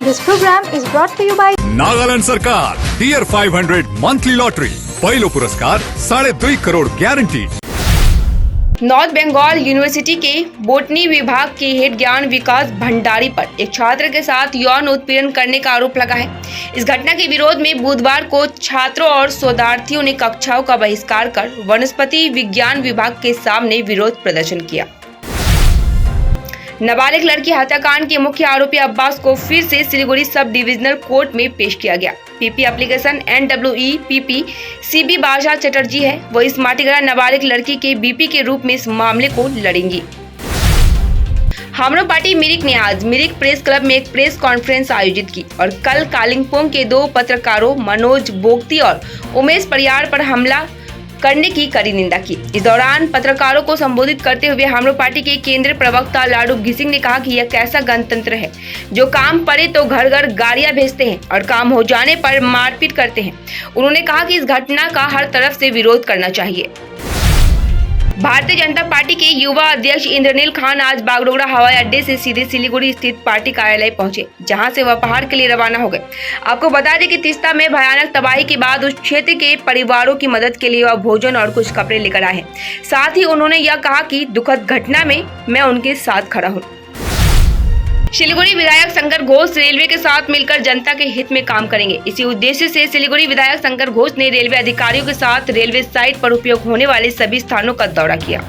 This program is brought to you by Nagaland सरकार tier 500 monthly lottery पहिलो पुरस्कार 2.5 crore guarantee. North Bengal University के botany विभाग के हेड ज्ञान विकास भंडारी पर एक छात्र के साथ यौन उत्पीड़न करने का आरोप लगा है। इस घटना के विरोध में बुधवार को छात्रों और शोधार्थियों ने कक्षाओं का बहिष्कार कर वनस्पति विज्ञान विभाग के सामने विरोध प्रदर्शन किया। नाबालिग लड़की हत्याकांड के मुख्य आरोपी अब्बास को फिर से सिलीगुड़ी सब डिविजनल कोर्ट में पेश किया गया। पीपी एप्लीकेशन NWE-PP CB बाजा चटर्जी है। वो इस माटीगढ़ा नाबालिग लड़की के BP के रूप में इस मामले को लड़ेंगी। हमरो पार्टी मिरिक ने आज मिरिक प्रेस क्लब में एक प्रेस कॉन्फ्रेंस आयोजित की और कल कालिम्पोंग के 2 पत्रकारों मनोज बोगती और उमेश परियार पर हमला करने की कड़ी निंदा की। इस दौरान पत्रकारों को संबोधित करते हुए हमरो पार्टी के केंद्रीय प्रवक्ता लाडू घिसिंग ने कहा कि यह कैसा गणतंत्र है जो काम पड़े तो घर घर गाड़ियां भेजते हैं और काम हो जाने पर मारपीट करते हैं। उन्होंने कहा कि इस घटना का हर तरफ से विरोध करना चाहिए। भारतीय जनता पार्टी के युवा अध्यक्ष इंद्रनील खान आज बागडोगरा हवाई अड्डे से सीधे सिलीगुड़ी स्थित पार्टी कार्यालय पहुंचे, जहां से वह पहाड़ के लिए रवाना हो गए। आपको बता दें कि तीस्ता में भयानक तबाही के बाद उस क्षेत्र के परिवारों की मदद के लिए वह भोजन और कुछ कपड़े लेकर आए हैं। साथ ही उन्होंने यह कहा कि दुखद घटना में मैं उनके साथ खड़ा हूँ। सिलीगुड़ी विधायक शंकर घोष रेलवे के साथ मिलकर जनता के हित में काम करेंगे। इसी उद्देश्य से सिलीगुड़ी विधायक शंकर घोष ने रेलवे अधिकारियों के साथ रेलवे साइट पर उपयोग होने वाले सभी स्थानों का दौरा किया।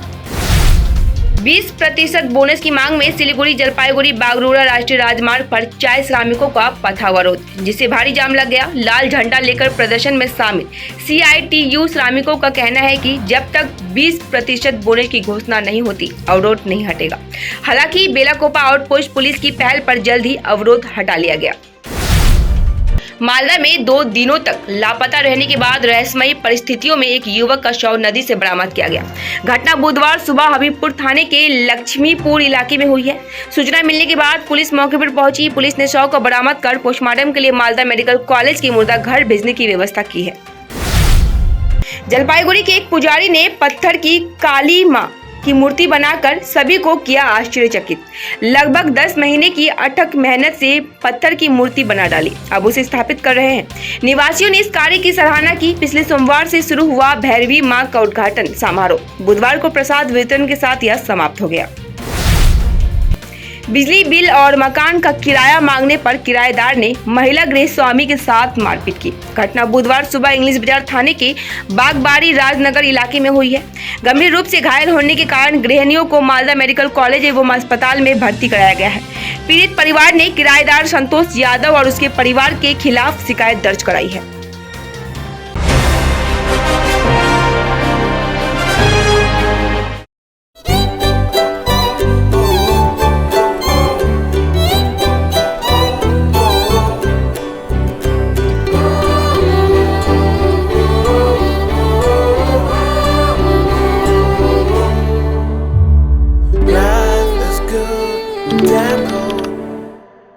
20% बोनस की मांग में सिलीगुड़ी जलपाईगुड़ी बागडोगरा राष्ट्रीय राजमार्ग पर 4 श्रमिकों का पथावरोध, जिससे भारी जाम लग गया। लाल झंडा लेकर प्रदर्शन में शामिल CITU श्रमिकों का कहना है कि जब तक 20% बोनस की घोषणा नहीं होती अवरोध नहीं हटेगा। हालांकि बेलाकोपा आउटपोस्ट पुलिस की पहल पर जल्द ही अवरोध हटा लिया गया। मालदा में 2 दिनों तक लापता रहने के बाद रहस्यमयी परिस्थितियों में एक युवक का शव नदी से बरामद किया गया। घटना बुधवार सुबह हबीबपुर थाने के लक्ष्मीपुर इलाके में हुई है। सूचना मिलने के बाद पुलिस मौके पर पहुंची। पुलिस ने शव को बरामद कर पोस्टमार्टम के लिए मालदा मेडिकल कॉलेज की मुर्दा घर भेजने की व्यवस्था की है। जलपाईगुड़ी के एक पुजारी ने पत्थर की काली मां की मूर्ति बनाकर सभी को किया आश्चर्यचकित। लगभग 10 महीने की अथक मेहनत से पत्थर की मूर्ति बना डाली, अब उसे स्थापित कर रहे हैं। निवासियों ने इस कार्य की सराहना की। पिछले सोमवार से शुरू हुआ भैरवी मां का उद्घाटन समारोह बुधवार को प्रसाद वितरण के साथ यह समाप्त हो गया। बिजली बिल और मकान का किराया मांगने पर किराएदार ने महिला गृह स्वामी के साथ मारपीट की। घटना बुधवार सुबह इंग्लिश बाजार थाने के बागबाड़ी राजनगर इलाके में हुई है। गंभीर रूप से घायल होने के कारण गृहिणियों को मालदा मेडिकल कॉलेज एवं अस्पताल में भर्ती कराया गया है। पीड़ित परिवार ने किराएदार संतोष यादव और उसके परिवार के खिलाफ शिकायत दर्ज कराई है।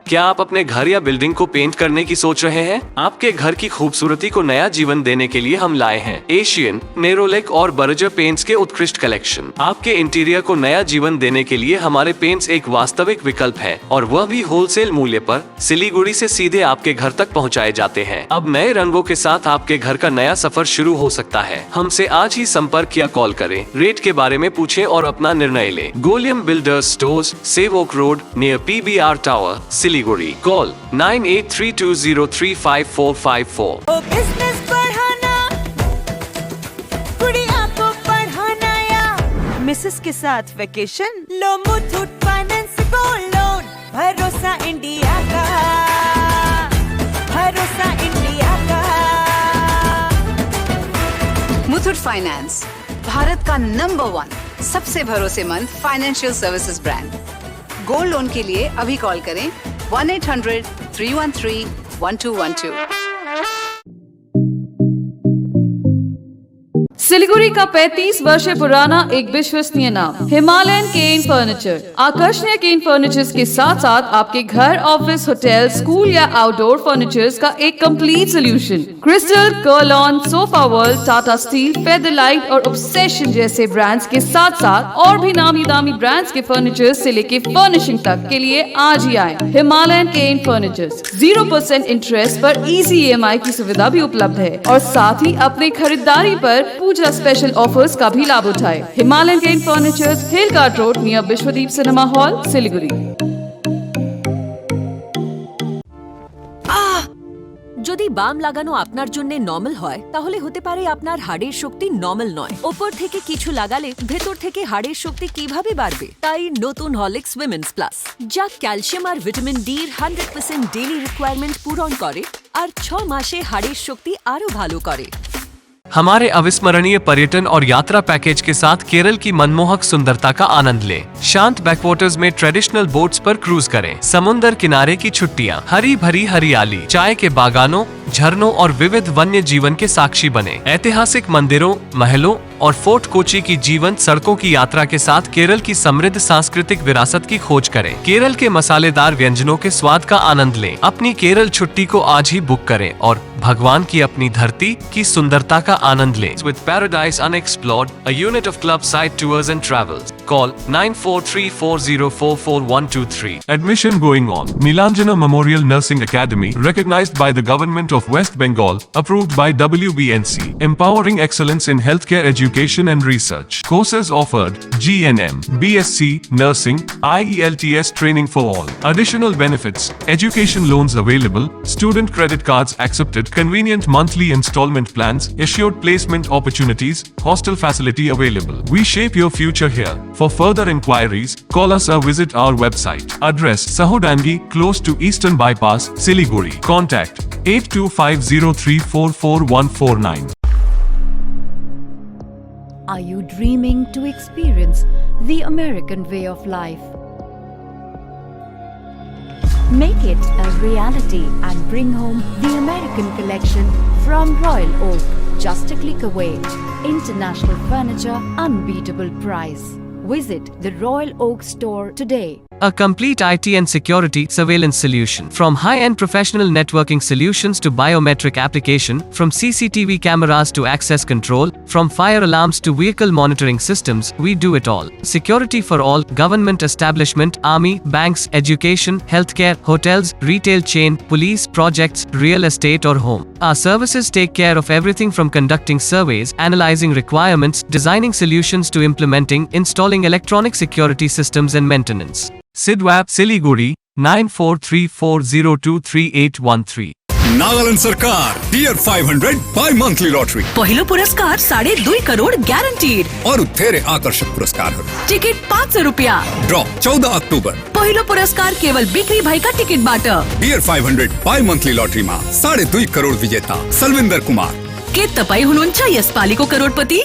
क्या आप अपने घर या बिल्डिंग को पेंट करने की सोच रहे हैं? आपके घर की खूबसूरती को नया जीवन देने के लिए हम लाए हैं एशियन, नेरोलेक और बर्जर पेंट्स के उत्कृष्ट कलेक्शन। आपके इंटीरियर को नया जीवन देने के लिए हमारे पेंट्स एक वास्तविक विकल्प है और वह भी होलसेल मूल्य पर सिलीगुड़ी से सीधे आपके घर तक पहुंचाए जाते हैं। अब नए रंगों के साथ आपके घर का नया सफर शुरू हो सकता है। हमसे आज ही संपर्क या कॉल करें। रेट के बारे में पूछें और अपना निर्णय लें। गोलियम builders stores, Sevoke road near PBR tower, Siliguri. Call 9832035454। Business बढ़ाना, गुड़िया को पढ़ाना या मिसेस के साथ वेकेशन, लो मुथूट फाइनेंस गोल्ड लोन। भरोसा इंडिया का, भरोसा इंडिया का। मुथूट फाइनेंस भारत का नंबर 1 सबसे भरोसेमंद financial services brand. Gold loan के लिए अभी कॉल करें 1-800-313-1212। सिलीगुड़ी का 35 वर्ष पुराना एक विश्वसनीय नाम हिमालयन केन फर्नीचर। आकर्षणीय केन फर्नीचर्स के साथ साथ आपके घर, ऑफिस, होटल, स्कूल या आउटडोर फर्नीचर्स का एक complete solution. Crystal, Kurlon, sofa world, Tata steel, featherlite और ऑब्सेशन जैसे ब्रांड्स के साथ साथ और भी नामी दामी ब्रांड्स के फर्नीचर्स से लेके फर्निशिंग तक के लिए आज ही आए हिमालयन केन फर्नीचर्स। 0% इंटरेस्ट पर इजी EMI की सुविधा भी उपलब्ध है और साथ ही अपने खरीदारी पर पूजा स्पेशल ऑफर्स का भी लाभ उठाए। Himalayan cane furnitures, hill cart road, near Vishwadeep cinema hall, Siliguri. যদি বাম লাগানো আপনার জন্য নরমাল হয় তাহলে হতে পারে আপনার হাড়ের শক্তি নরমাল নয়। উপর থেকে কিছু লাগালে ভেতর থেকে হাড়ের শক্তি কিভাবে বাড়বে? তাই নতুন হরলিক্স উইমেন্স প্লাস, যা ক্যালসিয়াম আর ভিটামিন ডি এর 100% ডেইলি রিকোয়ারমেন্ট পূরণ করে আর 6 মাসে হাড়ের শক্তি আরো ভালো করে। हमारे अविस्मरणीय पर्यटन और यात्रा पैकेज के साथ केरल की मनमोहक सुंदरता का आनंद लें। शांत बैकवाटर्स में ट्रेडिशनल बोट्स पर क्रूज करें। समुंदर किनारे की छुट्टियां, हरी भरी हरियाली, चाय के बागानों, झरनों और विविध वन्य जीवन के साक्षी बने। ऐतिहासिक मंदिरों, महलों और फोर्ट कोची की जीवंत सड़कों की यात्रा के साथ केरल की समृद्ध सांस्कृतिक विरासत की खोज करें। केरल के मसालेदार व्यंजनों के स्वाद का आनंद लें। अपनी केरल छुट्टी को आज ही बुक करें और भगवान की अपनी धरती की सुंदरता का आनंद लें। With Paradise Unexplored, a unit of Club Site Tours and Travels. Call 9434044123. Admission going on. Nilanjana Memorial Nursing Academy, recognized by the Government of West Bengal, approved by WBNC, empowering excellence in healthcare education and research. Courses offered: GNM, BSc, Nursing, IELTS training for all. Additional benefits: education loans available, student credit cards accepted, convenient monthly installment plans, assured placement opportunities, hostel facility available. We shape your future here. For further inquiries, call us or visit our website. Address: Sahodangi, close to Eastern Bypass, Siliguri. Contact 8250344149. Are you dreaming to experience the American way of life? Make it a reality and bring home the American collection from Royal Oak. Just a click away. International furniture, unbeatable price. Visit the Royal Oak store today. A complete IT and security surveillance solution. From high-end professional networking solutions to biometric application, from CCTV cameras to access control, from fire alarms to vehicle monitoring systems, we do it all. Security for all, government establishment, army, banks, education, healthcare, hotels, retail chain, police, projects, real estate or home. Our services take care of everything from conducting surveys, analyzing requirements, designing solutions to implementing, installing electronic security systems and maintenance. Sidwap, Siliguri, 9434023813. Nagaland सरकार tier 500 bye monthly lottery पहिलो पुरस्कार 2.5 करोड ग्यारंटीड और धेरै आकर्षक पुरस्कारहरू। Ticket 500 रुपैयाँ। Draw 14 October. पहिलो पुरस्कार केवल बिक्री भएका टिकटबाट। टियर 500 बाय मंथली लॉटरीमा 2.5 करोड विजेता सलविन्दर कुमार। के तपाई हुनुहुन्छ यसपालिको करोडपति?